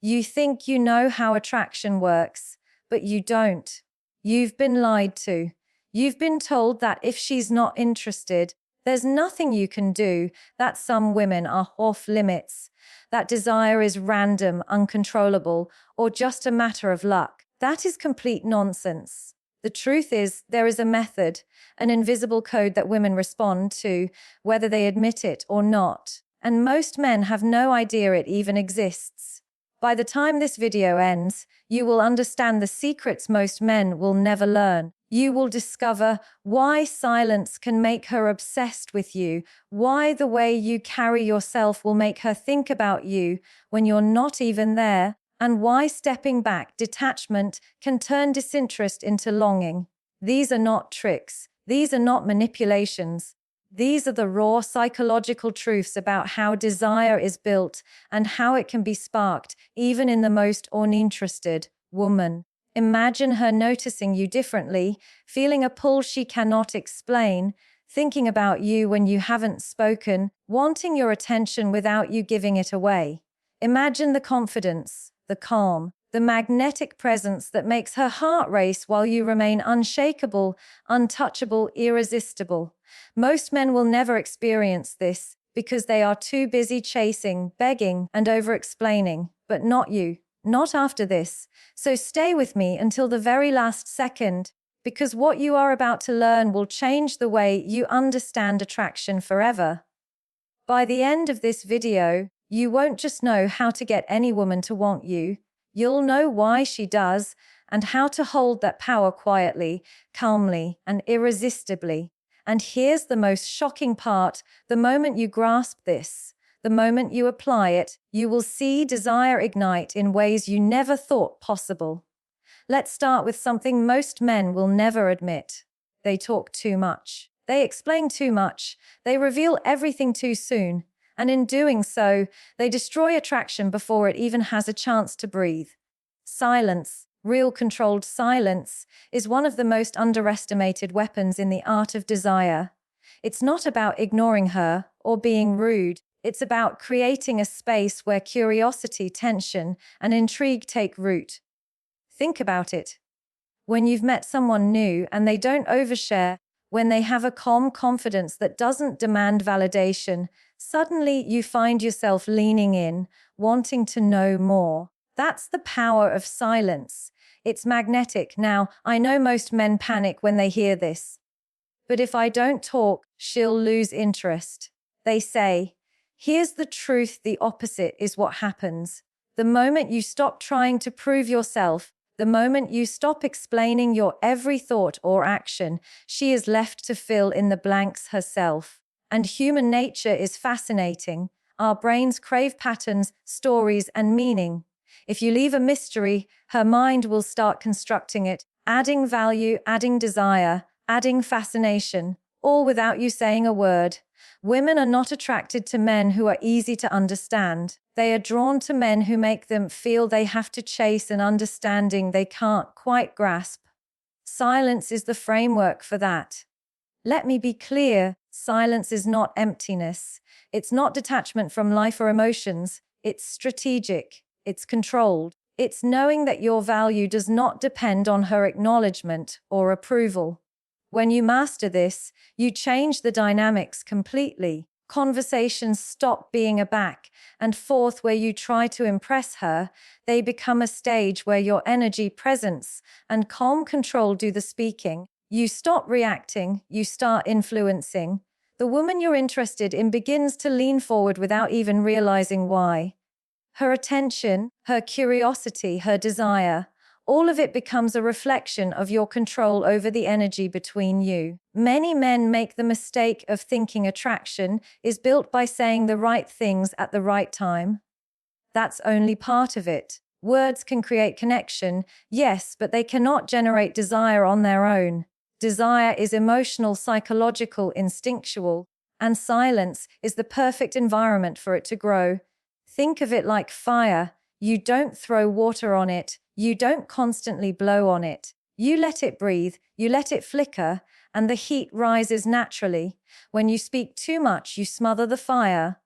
You think you know how attraction works, but you don't. You've been lied to. You've been told that if she's not interested, there's nothing you can do, that some women are off limits, that desire is random, uncontrollable, or just a matter of luck. That is complete nonsense. The truth is, there is a method, an invisible code that women respond to, whether they admit it or not. And most men have no idea it even exists. By the time this video ends, you will understand the secrets most men will never learn. You will discover why silence can make her obsessed with you, why the way you carry yourself will make her think about you when you're not even there, and why stepping back, detachment, can turn disinterest into longing. These are not tricks. These are not manipulations. These are the raw psychological truths about how desire is built and how it can be sparked, even in the most uninterested woman. Imagine her noticing you differently, feeling a pull she cannot explain, thinking about you when you haven't spoken, wanting your attention without you giving it away. Imagine the confidence, the calm, the magnetic presence that makes her heart race while you remain unshakable, untouchable, irresistible. Most men will never experience this because they are too busy chasing, begging, and over-explaining, but not you. Not after this. So stay with me until the very last second, because what you are about to learn will change the way you understand attraction forever. By the end of this video, you won't just know how to get any woman to want you, you'll know why she does and how to hold that power quietly, calmly, and irresistibly. And here's the most shocking part: the moment you grasp this, the moment you apply it, you will see desire ignite in ways you never thought possible. Let's start with something most men will never admit. They talk too much. They explain too much. They reveal everything too soon. And in doing so, they destroy attraction before it even has a chance to breathe. Silence, real controlled silence, is one of the most underestimated weapons in the art of desire. It's not about ignoring her or being rude. It's about creating a space where curiosity, tension, and intrigue take root. Think about it. When you've met someone new and they don't overshare, when they have a calm confidence that doesn't demand validation, suddenly you find yourself leaning in, wanting to know more. That's the power of silence. It's magnetic. Now, I know most men panic when they hear this. But if I don't talk, she'll lose interest. They say. Here's the truth: the opposite is what happens. The moment you stop trying to prove yourself, the moment you stop explaining your every thought or action, she is left to fill in the blanks herself. And human nature is fascinating. Our brains crave patterns, stories, and meaning. If you leave a mystery, her mind will start constructing it, adding value, adding desire, adding fascination, all without you saying a word. Women are not attracted to men who are easy to understand. They are drawn to men who make them feel they have to chase an understanding they can't quite grasp. Silence is the framework for that. Let me be clear, silence is not emptiness. It's not detachment from life or emotions. It's strategic. It's controlled. It's knowing that your value does not depend on her acknowledgement or approval. When you master this, you change the dynamics completely. Conversations stop being a back and forth where you try to impress her. They become a stage where your energy, presence, and calm control do the speaking. You stop reacting, you start influencing. The woman you're interested in begins to lean forward without even realizing why. Her attention, her curiosity, her desire, all of it becomes a reflection of your control over the energy between you. Many men make the mistake of thinking attraction is built by saying the right things at the right time. That's only part of it. Words can create connection, yes, but they cannot generate desire on their own. Desire is emotional, psychological, instinctual, and silence is the perfect environment for it to grow. Think of it like fire. You don't throw water on it. You don't constantly blow on it. You let it breathe, you let it flicker, and the heat rises naturally. When you speak too much, you smother the fire.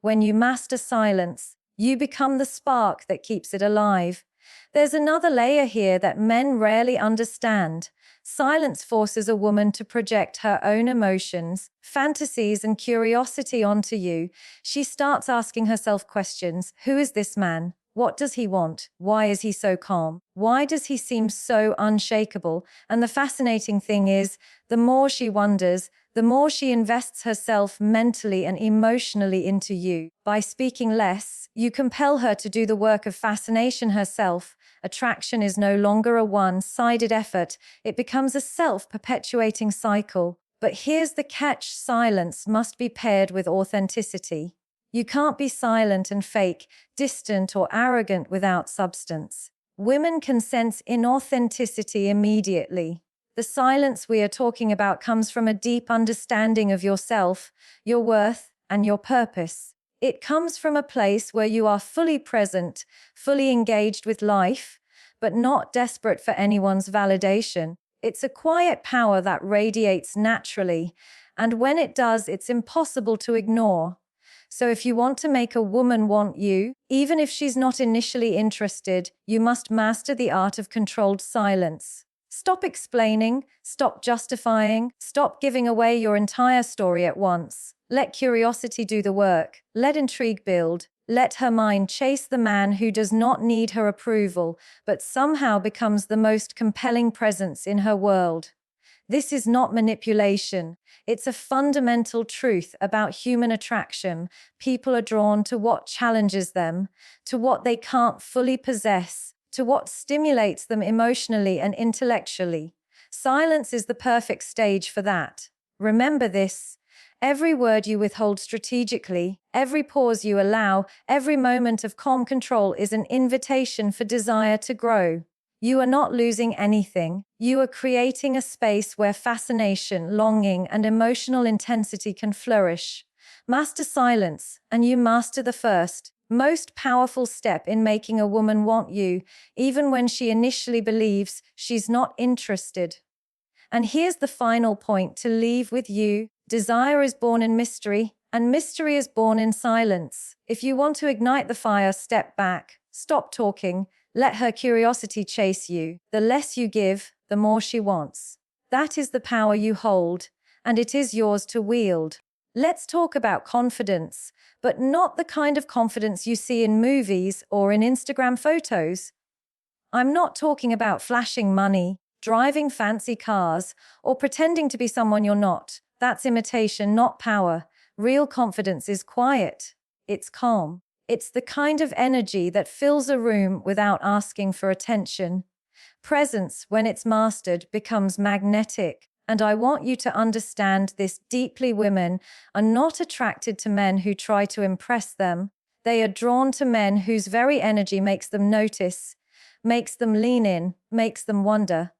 When you master silence, You become the spark that keeps it alive. There's another layer here that men rarely understand. Silence forces a woman to project her own emotions, fantasies, and curiosity onto you. She starts asking herself questions. Who is this man? What does he want? Why is he so calm? Why does he seem so unshakable? And the fascinating thing is, the more she wonders, the more she invests herself mentally and emotionally into you. By speaking less, you compel her to do the work of fascination herself. Attraction is no longer a one-sided effort. It becomes a self-perpetuating cycle. But here's the catch: silence must be paired with authenticity. You can't be silent and fake, distant or arrogant without substance. Women can sense inauthenticity immediately. The silence we are talking about comes from a deep understanding of yourself, your worth, and your purpose. It comes from a place where you are fully present, fully engaged with life, but not desperate for anyone's validation. It's a quiet power that radiates naturally, and when it does, it's impossible to ignore. So if you want to make a woman want you, even if she's not initially interested, you must master the art of controlled silence. Stop explaining, stop justifying, stop giving away your entire story at once. Let curiosity do the work. Let intrigue build. Let her mind chase the man who does not need her approval, but somehow becomes the most compelling presence in her world. This is not manipulation. It's a fundamental truth about human attraction. People are drawn to what challenges them, to what they can't fully possess, to what stimulates them emotionally and intellectually. Silence is the perfect stage for that. Remember this. Every word you withhold strategically, every pause you allow, every moment of calm control is an invitation for desire to grow. You are not losing anything. You are creating a space where fascination, longing, and emotional intensity can flourish. Master silence, and you master the first, most powerful step in making a woman want you, even when she initially believes she's not interested. And here's the final point to leave with you. Desire is born in mystery, and mystery is born in silence. If you want to ignite the fire, step back, stop talking, let her curiosity chase you. The less you give, the more she wants. That is the power you hold, and it is yours to wield. Let's talk about confidence, but not the kind of confidence you see in movies or in Instagram photos. I'm not talking about flashing money, driving fancy cars, or pretending to be someone you're not. That's imitation, not power. Real confidence is quiet. It's calm. It's the kind of energy that fills a room without asking for attention. Presence, when it's mastered, becomes magnetic. And I want you to understand this deeply. Women are not attracted to men who try to impress them. They are drawn to men whose very energy makes them notice, makes them lean in, makes them wonder.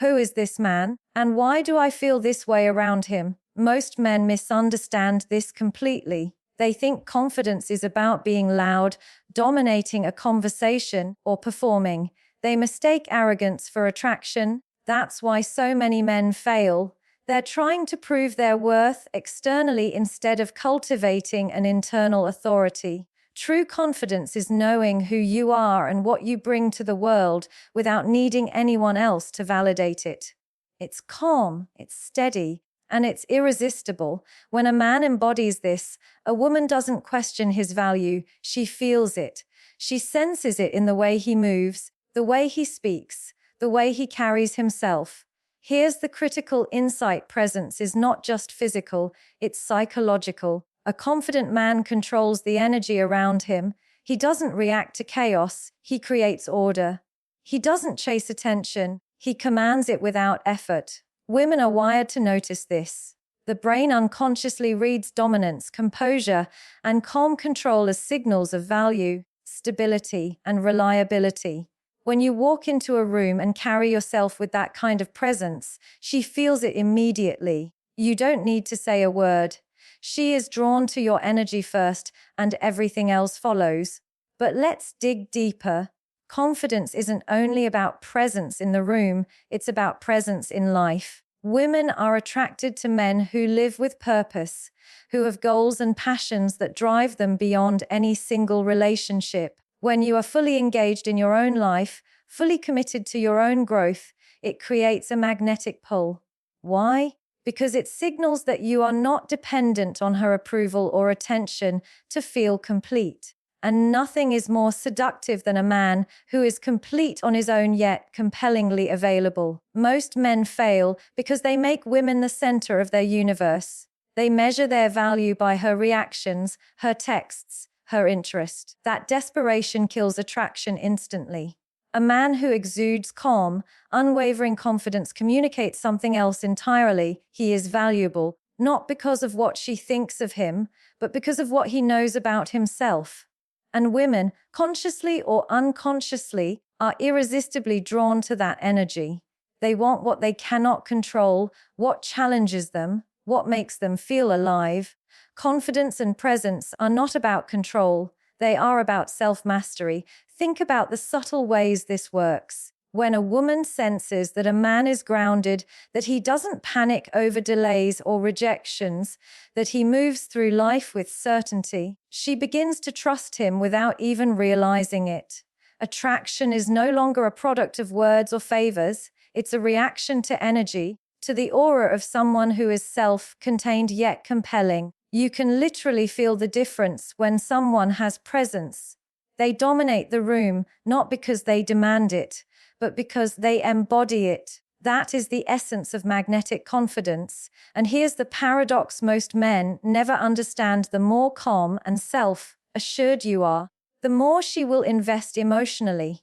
Who is this man? And why do I feel this way around him? Most men misunderstand this completely. They think confidence is about being loud, dominating a conversation, or performing. They mistake arrogance for attraction. That's why so many men fail. They're trying to prove their worth externally instead of cultivating an internal authority. True confidence is knowing who you are and what you bring to the world without needing anyone else to validate it. It's calm, it's steady, and it's irresistible. When a man embodies this, a woman doesn't question his value, she feels it. She senses it in the way he moves, the way he speaks, the way he carries himself. Here's the critical insight: presence is not just physical, it's psychological. A confident man controls the energy around him. He doesn't react to chaos, he creates order. He doesn't chase attention, he commands it without effort. Women are wired to notice this. The brain unconsciously reads dominance, composure, and calm control as signals of value, stability, and reliability. When you walk into a room and carry yourself with that kind of presence, she feels it immediately. You don't need to say a word. She is drawn to your energy first, and everything else follows. But let's dig deeper. Confidence isn't only about presence in the room, it's about presence in life. Women are attracted to men who live with purpose, who have goals and passions that drive them beyond any single relationship. When you are fully engaged in your own life, fully committed to your own growth, it creates a magnetic pull. Why? Because it signals that you are not dependent on her approval or attention to feel complete. And nothing is more seductive than a man who is complete on his own yet compellingly available. Most men fail because they make women the center of their universe. They measure their value by her reactions, her texts, her interest. That desperation kills attraction instantly. A man who exudes calm, unwavering confidence communicates something else entirely. He is valuable, not because of what she thinks of him, but because of what he knows about himself. And women, consciously or unconsciously, are irresistibly drawn to that energy. They want what they cannot control, what challenges them, what makes them feel alive. Confidence and presence are not about control. They are about self-mastery. Think about the subtle ways this works. When a woman senses that a man is grounded, that he doesn't panic over delays or rejections, that he moves through life with certainty, she begins to trust him without even realizing it. Attraction is no longer a product of words or favors. It's a reaction to energy, to the aura of someone who is self-contained yet compelling. You can literally feel the difference when someone has presence. They dominate the room, not because they demand it, but because they embody it. That is the essence of magnetic confidence. And here's the paradox: most men never understand: the more calm and self-assured you are, the more she will invest emotionally.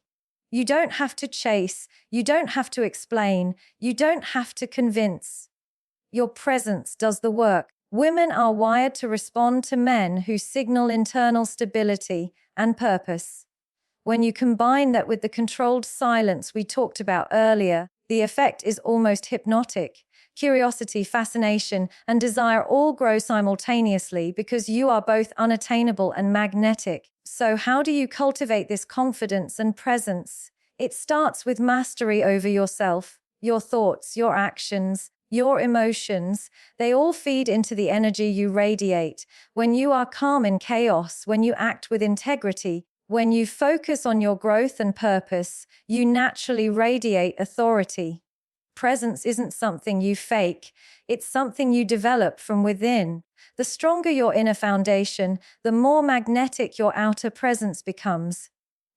You don't have to chase, you don't have to explain, you don't have to convince. Your presence does the work. Women are wired to respond to men who signal internal stability and purpose. When you combine that with the controlled silence we talked about earlier, the effect is almost hypnotic. Curiosity, fascination, and desire all grow simultaneously because you are both unattainable and magnetic. So how do you cultivate this confidence and presence? It starts with mastery over yourself, your thoughts, your actions, your emotions. They all feed into the energy you radiate. When you are calm in chaos, when you act with integrity, when you focus on your growth and purpose, you naturally radiate authority. Presence isn't something you fake, it's something you develop from within. The stronger your inner foundation, the more magnetic your outer presence becomes.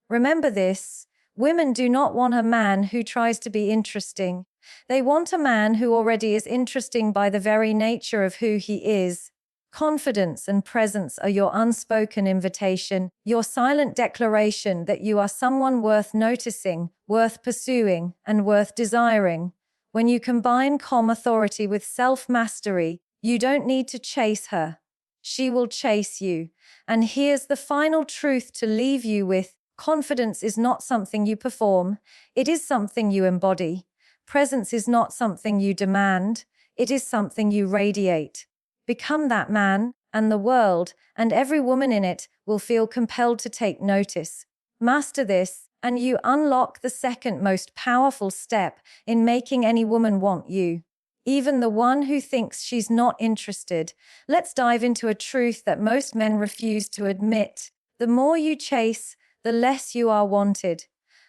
Remember this: women do not want a man who tries to be interesting. They want a man who already is interesting by the very nature of who he is. Confidence and presence are your unspoken invitation, your silent declaration that you are someone worth noticing, worth pursuing, and worth desiring. When you combine calm authority with self-mastery, you don't need to chase her. She will chase you. And here's the final truth to leave you with: confidence is not something you perform, it is something you embody. Presence is not something you demand, it is something you radiate. Become that man, and the world, and every woman in it, will feel compelled to take notice. Master this, and you unlock the second most powerful step in making any woman want you, even the one who thinks she's not interested. Let's dive into a truth that most men refuse to admit. The more you chase, the less you are wanted.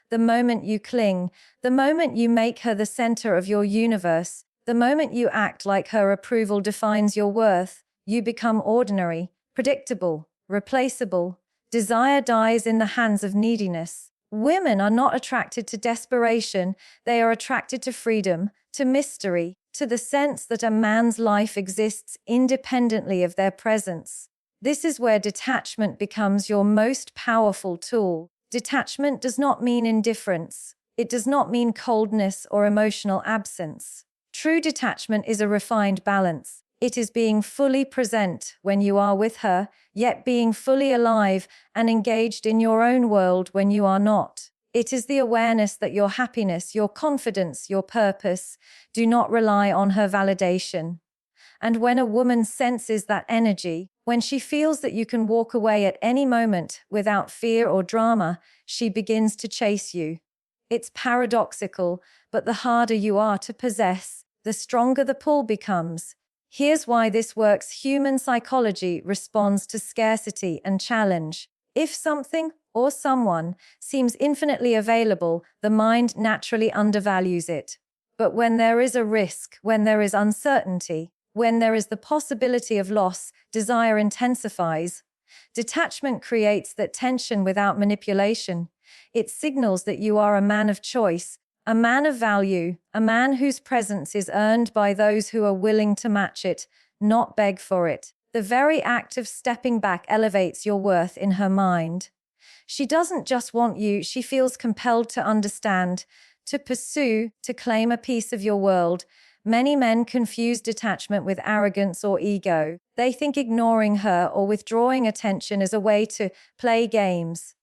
The moment you cling, the moment you make her the center of your universe, the moment you act like her approval defines your worth, you become ordinary, predictable, replaceable. Desire dies in the hands of neediness. Women are not attracted to desperation, they are attracted to freedom, to mystery, to the sense that a man's life exists independently of their presence. This is where detachment becomes your most powerful tool. Detachment does not mean indifference. It does not mean coldness or emotional absence. True detachment is a refined balance. It is being fully present when you are with her, yet being fully alive and engaged in your own world when you are not. It is the awareness that your happiness, your confidence, your purpose do not rely on her validation. And when a woman senses that energy, when she feels that you can walk away at any moment without fear or drama, she begins to chase you. It's paradoxical, but the harder you are to possess, the stronger the pull becomes. Here's why this works. Human psychology responds to scarcity and challenge. If something or someone seems infinitely available, the mind naturally undervalues it. But when there is a risk, when there is uncertainty, when there is the possibility of loss, desire intensifies. Detachment creates that tension without manipulation. It signals that you are a man of choice, a man of value, a man whose presence is earned by those who are willing to match it, not beg for it. The very act of stepping back elevates your worth in her mind. She doesn't just want you, she feels compelled to understand, to pursue, to claim a piece of your world. Many men confuse detachment with arrogance or ego. They think ignoring her or withdrawing attention is a way to play games.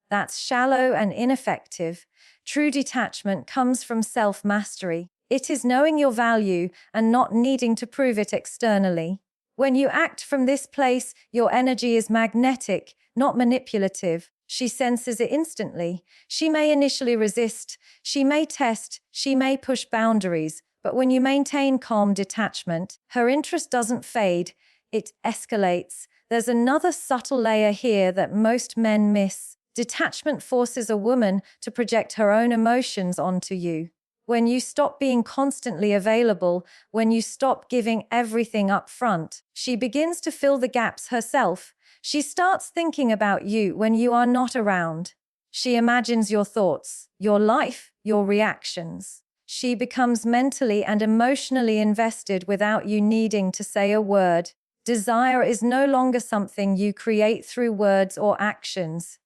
That's shallow and ineffective. True detachment comes from self-mastery. It is knowing your value and not needing to prove it externally. When you act from this place, your energy is magnetic, not manipulative. She senses it instantly. She may initially resist, she may test, she may push boundaries, but when you maintain calm detachment, her interest doesn't fade, it escalates. There's another subtle layer here that most men miss. Detachment forces a woman to project her own emotions onto you. When you stop being constantly available, when you stop giving everything up front, she begins to fill the gaps herself. She starts thinking about you when you are not around. She imagines your thoughts, your life, your reactions. She becomes mentally and emotionally invested without you needing to say a word. Desire is no longer something you create through words or actions.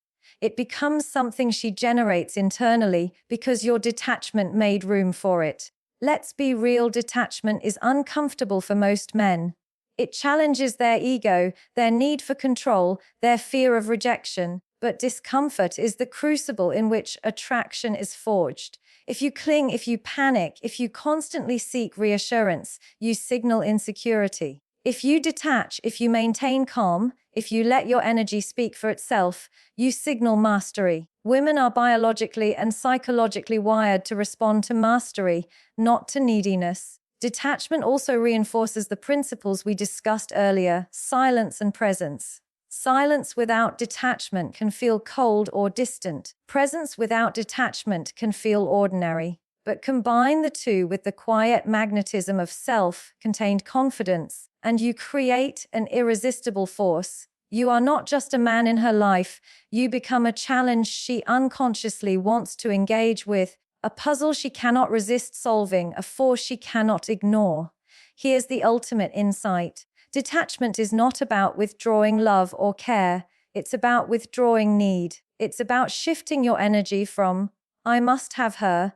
It becomes something she generates internally because your detachment made room for it. Let's be real, detachment is uncomfortable for most men. It challenges their ego, their need for control, their fear of rejection. But discomfort is the crucible in which attraction is forged. If you cling, if you panic, if you constantly seek reassurance, you signal insecurity. If you detach, if you maintain calm, if you let your energy speak for itself, you signal mastery. Women are biologically and psychologically wired to respond to mastery, not to neediness. Detachment also reinforces the principles we discussed earlier: silence and presence. Silence without detachment can feel cold or distant. Presence without detachment can feel ordinary. But combine the two with the quiet magnetism of self-contained confidence, and you create an irresistible force. You are not just a man in her life, you become a challenge she unconsciously wants to engage with, a puzzle she cannot resist solving, a force she cannot ignore. Here's the ultimate insight. Detachment is not about withdrawing love or care, it's about withdrawing need. It's about shifting your energy from, I must have her,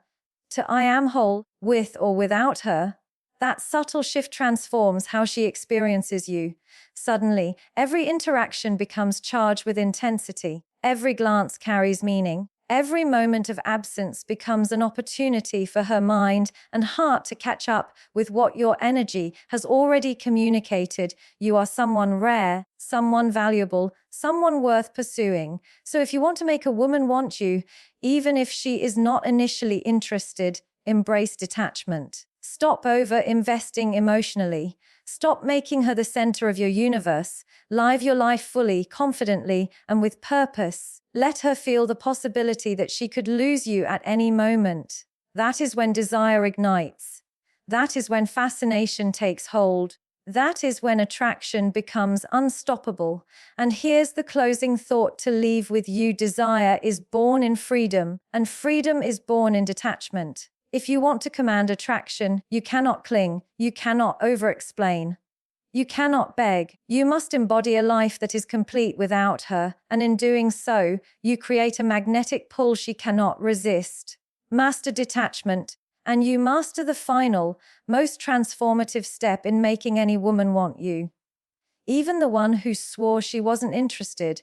to I am whole, with or without her. That subtle shift transforms how she experiences you. Suddenly, every interaction becomes charged with intensity. Every glance carries meaning. Every moment of absence becomes an opportunity for her mind and heart to catch up with what your energy has already communicated. You are someone rare, someone valuable, someone worth pursuing. So if you want to make a woman want you, even if she is not initially interested, embrace detachment. Stop over-investing emotionally. Stop making her the center of your universe. Live your life fully, confidently, and with purpose. Let her feel the possibility that she could lose you at any moment. That is when desire ignites. That is when fascination takes hold. That is when attraction becomes unstoppable. And here's the closing thought to leave with you. Desire is born in freedom, and freedom is born in detachment. If you want to command attraction, you cannot cling, you cannot over-explain. You cannot beg. You must embody a life that is complete without her, and in doing so, you create a magnetic pull she cannot resist. Master detachment, and you master the final, most transformative step in making any woman want you. Even the one who swore she wasn't interested.